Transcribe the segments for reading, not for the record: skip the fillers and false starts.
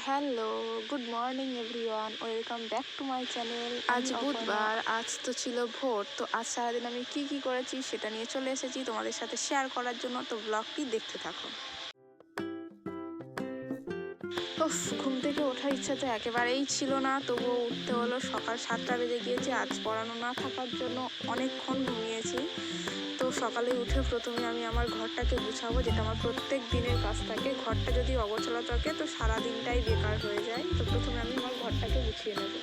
Hello, good morning everyone, welcome back to my channel. আজ বুধবার, আজ তো ছিল ভোট। তো আজ সারাদিন আমি কি করেছি সেটা নিয়ে চলে এসেছি তোমাদের সাথে শেয়ার করার জন্য। তো ব্লগটি দেখতে থাকো। ঘুম থেকে ওঠার ইচ্ছা তো একেবারেই ছিল না, তবুও উঠতে হলো। সকাল 7টা বেজে গিয়েছে। আজ পড়ানো না থাকার জন্য অনেকক্ষণ ঘুমিয়েছি। তো সকালে উঠে প্রথমে আমি আমার ঘরটাকে গুছাবো, যেটা আমার প্রত্যেক দিনের কাজ থাকে। ঘরটা যদি অগোছালো থাকে তো সারা দিনটাই বেকার হয়ে যায়। তো প্রথমে আমি আমার ঘরটাকে গুছিয়ে নেব।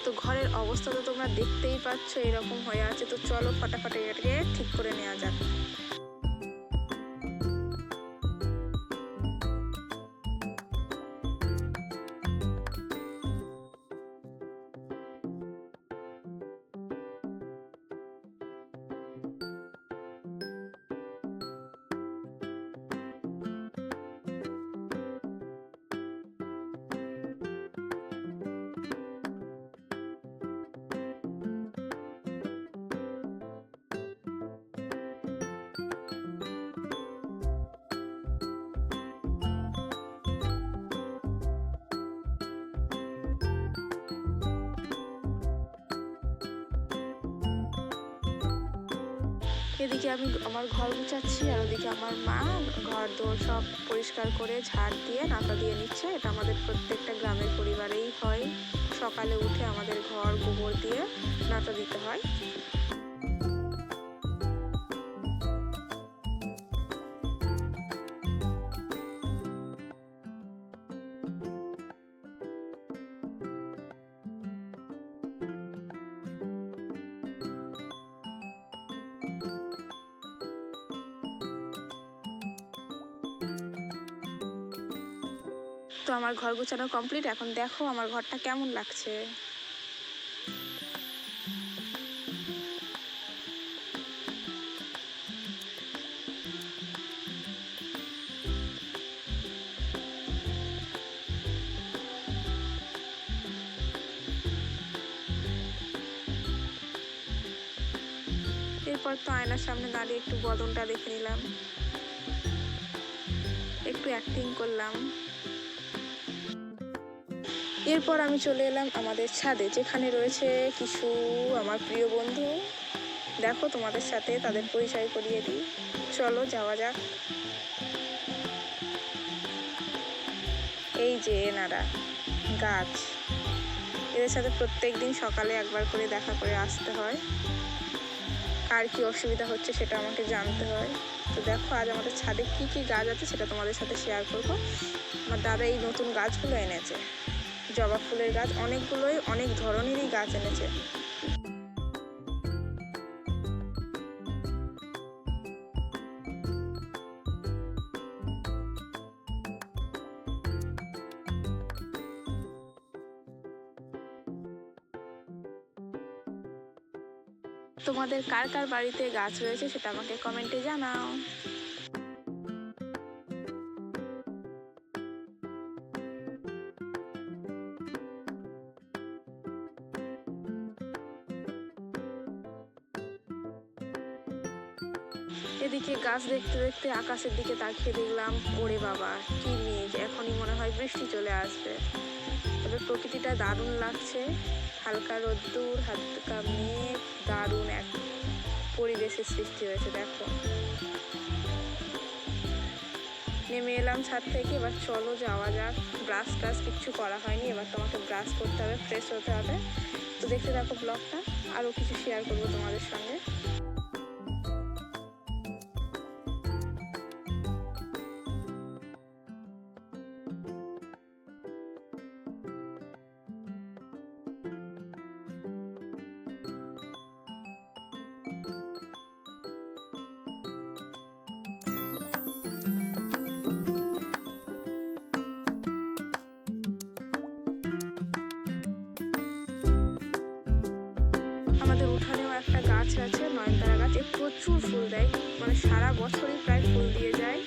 তো ঘরের অবস্থা তো তোমরা দেখতেই পাচ্ছ, এরকম হয়ে আছে। তো চলো ফটাফট এটাকে ঠিক করে নেওয়া যাক। এদিকে আমি আমার ঘর গুছাচ্ছি, আর ওদিকে আমার মা ঘর দোর সব পরিষ্কার করে ঝাড় দিয়ে নাতা দিয়ে নিচ্ছে। এটা আমাদের প্রত্যেকটা গ্রামের পরিবারেই হয়। সকালে উঠে আমাদের ঘর গোবর দিয়ে নাতা দিতে হয়। তো আমার ঘর গোছানো কমপ্লিট। এখন দেখো আমার ঘরটা কেমন লাগছে। এরপর তো আয়নার সামনে দাঁড়িয়ে একটু বদনটা দেখে নিলাম, একটু অ্যাক্টিং করলাম। এরপর আমি চলে এলাম আমাদের ছাদে, যেখানে রয়েছে কিছু আমার প্রিয় বন্ধু। দেখো তোমাদের সাথে তাদের পরিচয় করিয়ে দিই। চলো যাওয়া যাক। এই যে এনারা গাছ, এদের সাথে প্রত্যেক দিন সকালে একবার করে দেখা করে আসতে হয়। কার কি অসুবিধা হচ্ছে সেটা আমাকে জানতে হয়। তো দেখো আজ আমাদের ছাদে কি গাছ আছে সেটা তোমাদের সাথে শেয়ার করবো। আমার দাদা এই নতুন গাছগুলো এনেছে, জবা ফুলের গাছ অনেকগুলোই, অনেক ধরনেরই গাছ এনেছে। তোমাদের কার কার বাড়িতে গাছ রয়েছে সেটা আমাকে কমেন্টে জানাও। এদিকে গাছ দেখতে দেখতে আকাশের দিকে তাকিয়ে দেখলাম, ওরে বাবা কি মেঘ, এখনই মনে হয় বৃষ্টি চলে আসবে। তবে প্রকৃতিটা দারুণ লাগছে, হালকা রোদ্দুর, হালকা মেঘ, দারুণ এক পরিবেশের সৃষ্টি হয়েছে। দেখো নেমে এলাম ছাদ থেকে। এবার চলো যাওয়া যাক। ব্রাশ টাশ কিচ্ছু করা হয়নি, এবার তোমাকে ব্রাশ করতে হবে, ফ্রেশ হতে হবে। তো দেখতে থাকো ব্লগটা, আরও কিছু শেয়ার করবো তোমাদের সঙ্গে। আমাদের উঠানেও একটা গাছ আছে, নয়নতারা গাছ। প্রচুর ফুল দেয়, মানে সারা বছরই প্রায় ফুল দিয়ে যায়।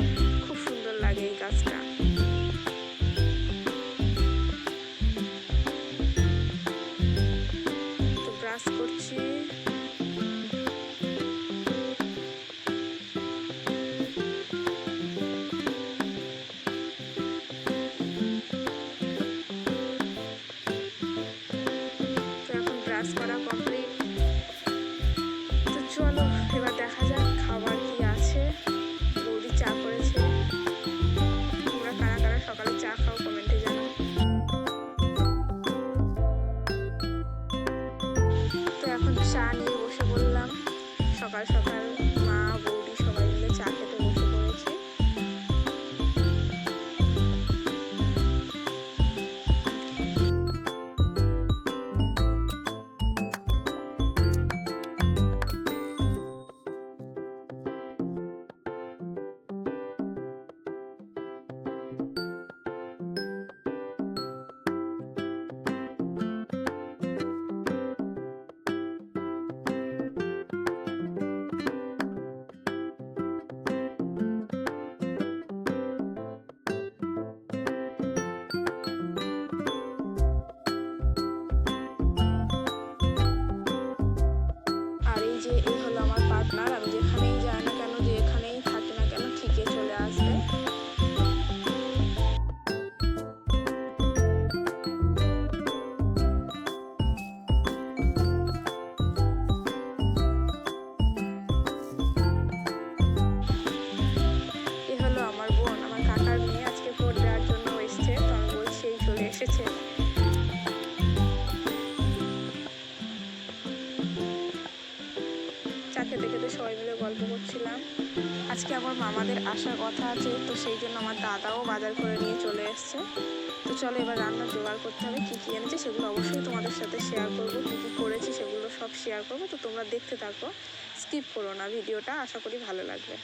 খুব সুন্দর লাগে এই গাছটা। তো ব্রাশ করছি। চলো এবার দেখা যাক খাবার কি আছে। বৌদি চা করেছে, তোমরা কারা কারা সকালে চা খাও কমেন্টে জানাও। তো এখন চা নিয়ে বসে বললাম, সকাল সকাল মা বৌদি সবাই মিলে চা খেতে বসে পড়েছি। এই হলো আমার পার্টনার, আমি যেখানেই যাই না কেন, যেখানেই থাকি না কেন, ঠিকই চলে আসবে। এই হলো আমার বোন, আমার কাকার মেয়ে, আজকে ভোট দেওয়ার জন্য এসছে। তো আমি বলছি এই চলে এসেছে। চা খেতে খেতে সবাই মিলে গল্প করছিলাম। আজকে আমার মামাদের আসার কথা আছে, তো সেই জন্য আমার দাদাও বাজার করে নিয়ে চলে এসছে। তো চলো এবার রান্না জোগাড় করতে হবে। কী কী এনেছে সেগুলো অবশ্যই তোমাদের সাথে শেয়ার করবো, কী কী করেছি সেগুলো সব শেয়ার করবো। তো তোমরা দেখতে থাকো, স্কিপ করো না ভিডিওটা, আশা করি ভালো লাগবে।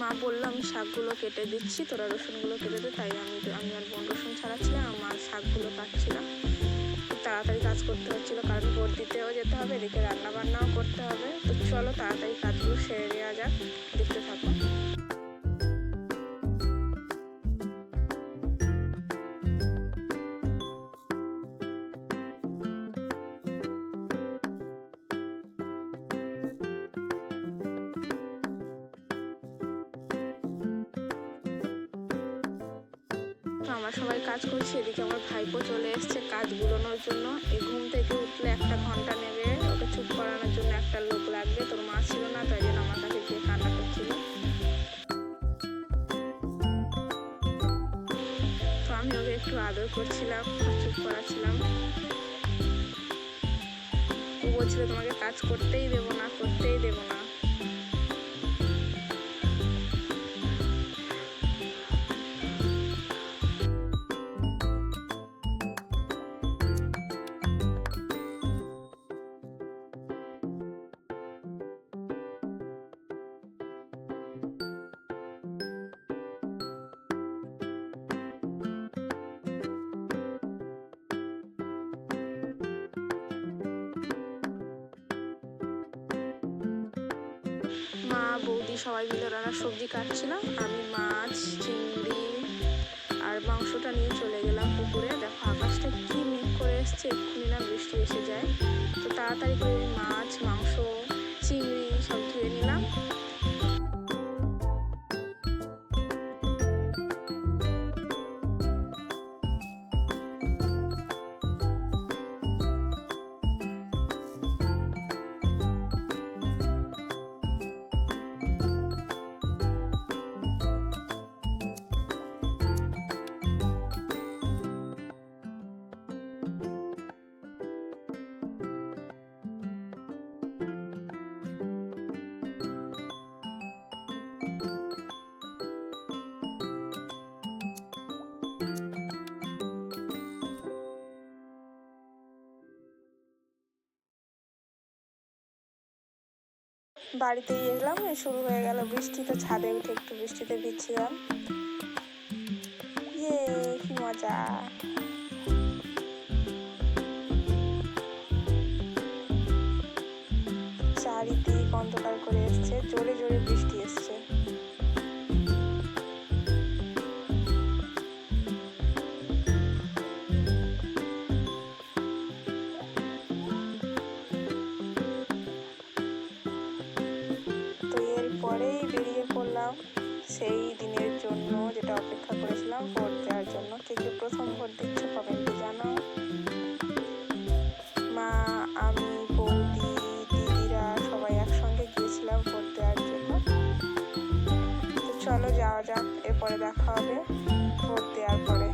মা বললো আমি শাকগুলো কেটে দিচ্ছি, তোরা রসুনগুলো কেটে দে। তাই আমি আর বোন রসুন ছাড়াচ্ছিলাম, আমার শাকগুলো কাটছিলাম। তাড়াতাড়ি কাজ করতে হচ্ছিলো, কারণ ভোট দিতেও যেতে হবে, এদিকে রান্না বান্নাও করতে হবে। তো চলো তাড়াতাড়ি কাজগুলো সেরে নেওয়া যাক, দেখতে থাকো। আমরা সবাই কাজ করছি, এদিকে আমার ভাইপো চলে এসছে কাজ গুলোনোর জন্য। এই ঘুম থেকে উঠলে 1 ঘন্টা নেবে, ওকে চুপ করানোর জন্য একটা লোক লাগবে। তোর মা ছিল না, তাই জন্য আমার কাছে গিয়ে কান্না করছিল। তো আমি ওকে একটু আদর করছিলাম, চুপ করাচ্ছিলাম। ও বলছিল তোমাকে কাজ করতেই দেবো না, করতেই দেবো না। মা বৌদি সবাই মিলে ওরা সবজি কাটছিলাম, আমি মাছ চিংড়ি আর মাংসটা নিয়ে চলে গেলাম পুকুরে। দেখো আকাশটা কি মেঘ করে এসছে, এক্ষুনি না বৃষ্টি এসে যায়। তো তাড়াতাড়ি করে মাছ মাংস চিংড়ি সব ধুয়ে নিলাম। বাড়িতে এলাম, শুরু হয়ে গেল বৃষ্টি। তো ছাদে উঠে একটু বৃষ্টিতে ভিজছিলাম। ইয়ে কি মজা। চারিদিক অন্ধকার করে এসছে, জোরে জোরে বৃষ্টি এসছে। পরেই বেরিয়ে পড়লাম সেই দিনের জন্য, যেটা অপেক্ষা করেছিলাম ভোট দেওয়ার জন্য। কে কে প্রথম ভোট দিচ্ছ পরে দেখা হবে ভোট দেওয়ার পরে।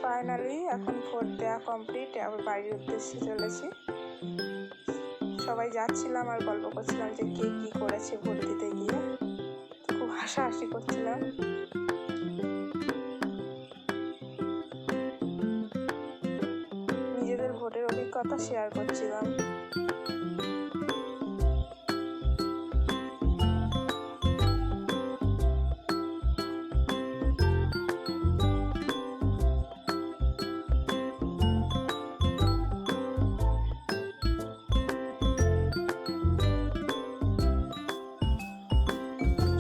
ফাইনালি এখন ভোট দেওয়া কমপ্লিট, আবার বাড়ির উদ্দেশ্যে চলেছি। সবাই যাচ্ছিলাম আর গল্প করছিলাম যে কে কী করেছে ভোট দিতে গিয়ে, খুব হাসাহাসি করছিলাম। নিজেদের ভোটের অভিজ্ঞতা শেয়ার করছিলাম।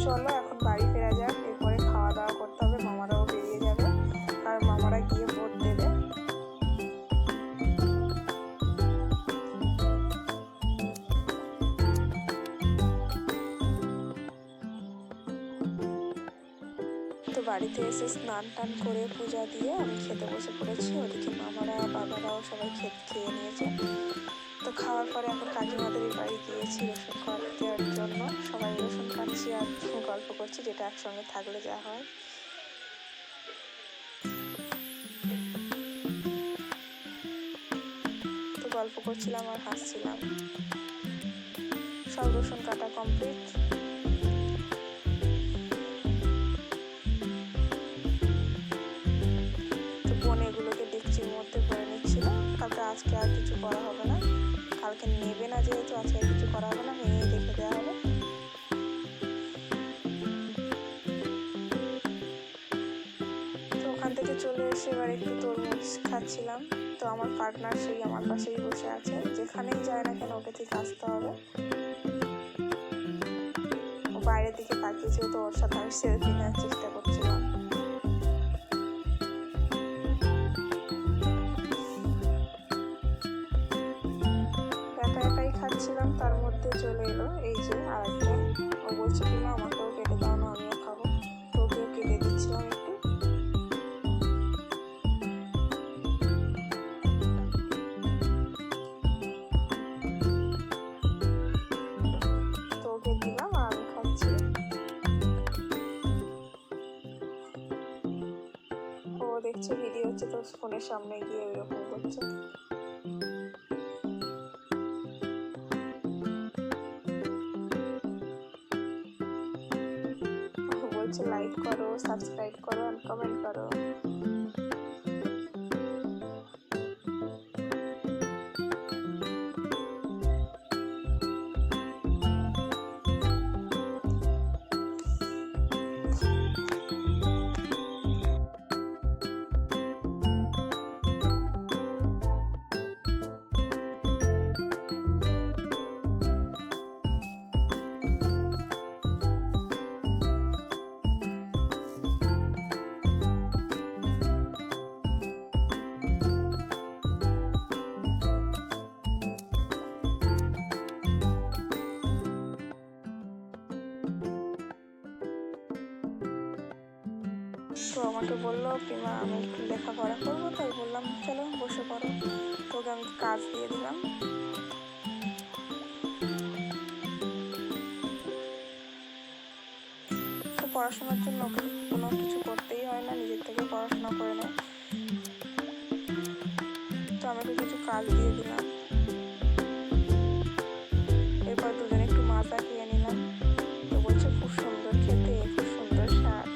চলো এখন বাড়ি ফেরা যাক, এরপরে খাওয়া দাওয়া করতে হবে। মামারাও বেরিয়ে যাবে, আর মামারা গিয়ে ভোট দেবে। তো বাড়িতে এসে স্নান টান করে পূজা দিয়ে আমি খেতে বসে পড়েছি। ওদিকে মামারা বাবারাও সবাই খেয়ে নিয়েছে। তো খাওয়ার পরে এখন কাকিমাদের বাড়ি গিয়েছি রসুন কাটার জন্য। সবাই রসুন কাটছি আর গল্প করছি, যেটা একসঙ্গে থাকলে যা হয়। তো গল্প করছিলাম আর হাসছিলাম। সব রসুন কাটা কমপ্লিট। তো বোন এগুলোকে ডেকচির মধ্যে ভরে নিচ্ছিল। কালকে আজকে আর কিছু করা হবে না, কালকে নেবে না যেহেতু আজকে কিছু করা হবে না, ভেঙেই রেখে দেওয়া হবে। তো ওখান থেকে চলে এসে এবার একটু তরমুজ খাচ্ছিলাম। তো আমার পার্টনার সেই আমার পাশেই বসে আছে, যেখানেই যায় না কেন ওকে ঠিক আসতে হবে। ও বাইরের দিকে তাকিয়েছিল, তো ওর সাথে আমি সেলফি নেওয়ার চেষ্টা করছিলাম। খাচ্ছিলাম, তার মধ্যে চলে এলো এই যে আরেকজন। ও বলছে কিনা আমাকেও কেটে দাও না, আমিও খাবো। তো ওকেও কেটে দিচ্ছিলাম একটু। তো ওকে দিলাম আর আমি খাচ্ছি। ও দেখছে ভিডিও হচ্ছে, তো ফোনের সামনে গিয়ে এরকম করছে। লাইক করো, সাবস্ক্রাইব করো আর কমেন্ট করো। তো আমাকে বললো প্রেমা আমি একটু লেখাপড়া করবো, তাই বললাম চলো বসে পড়ো। তোকে আমি কাজ দিয়ে দিলাম। তো পড়াশোনার জন্য ওকে কোনো কিছু করতেই হয় না, নিজের থেকে পড়াশোনা করে নেয়। তো আমাকে কিছু কাজ দিয়ে দিলাম। এরপর দুজনে একটু মাজা খেয়ে নিলাম। তো বলছে খুব সুন্দর খেতে, খুব সুন্দর স্বাদ।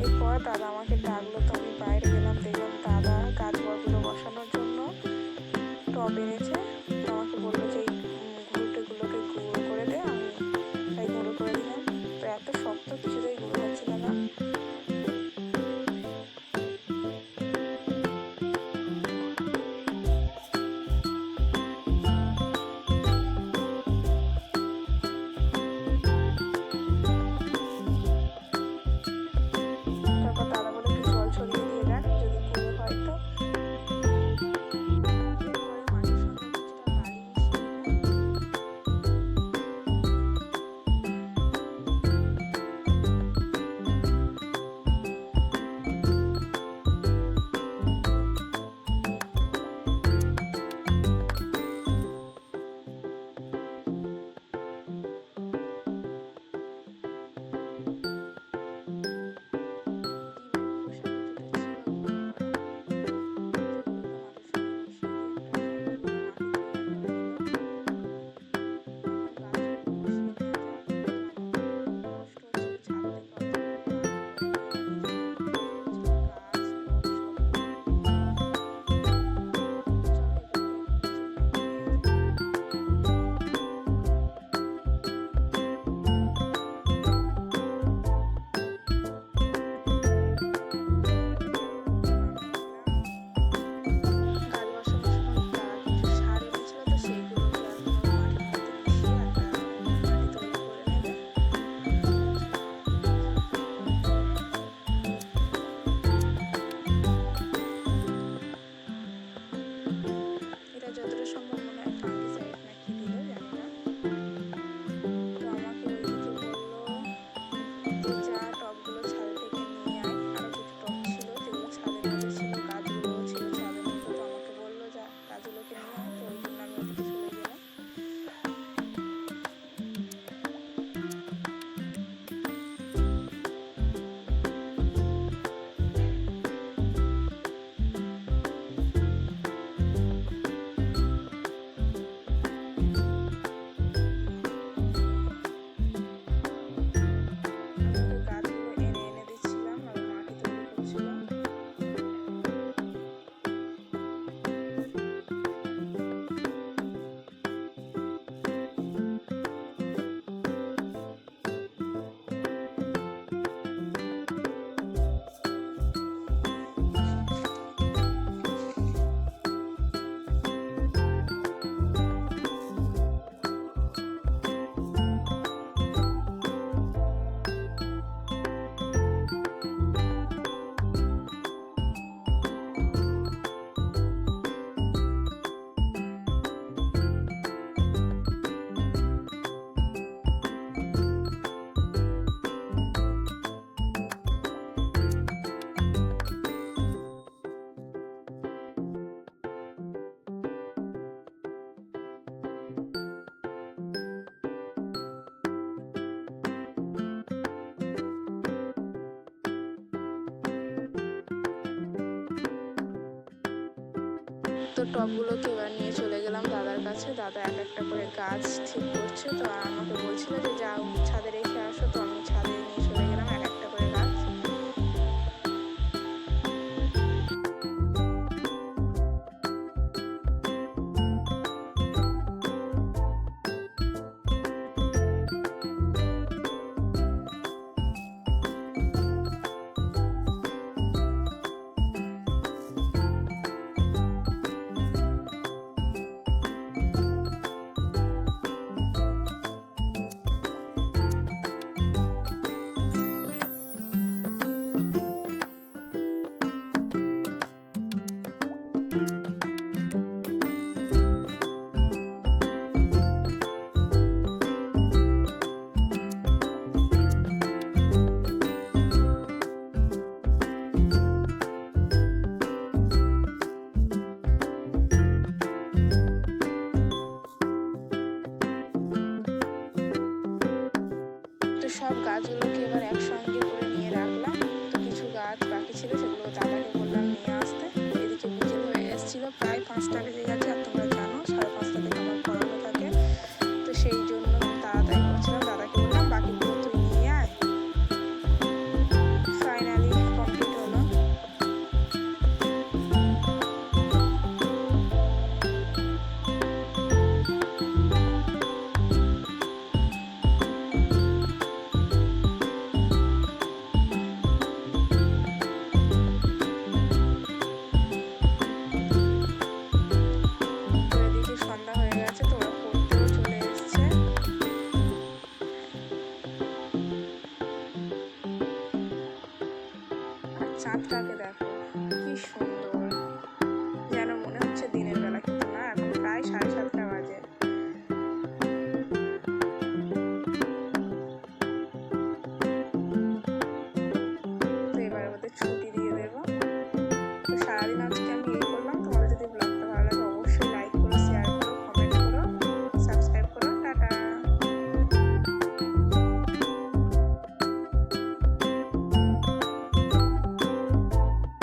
এরপর দাদা আমাকে ডাকলো, তো আমি বাইরে গেলাম। দেখলাম দাদা গাছগুলো বসানোর জন্য টব এনেছে। তো আমাকে বললো যে এই গুঁড়োগুলোকে গুঁড়ো করে দে, আমি তাই গুঁড়ো করে দিলাম। তো এত শক্ত কিছুতেই গুঁড়ো হচ্ছিল না। তো টবগুলোকে এবার নিয়ে চলে গেলাম দাদার কাছে। দাদা এক একটা করে গাছ ঠিক করছে, তো আমাকে বলছিল যে যাও ছাদে রেখে আসো, তো আমি ছাদে নিয়ে চলে গেলাম এক একটা করে গাছ। তো সব গাছগুলোকে এবার একসঙ্গে করে নিয়ে রাখলাম।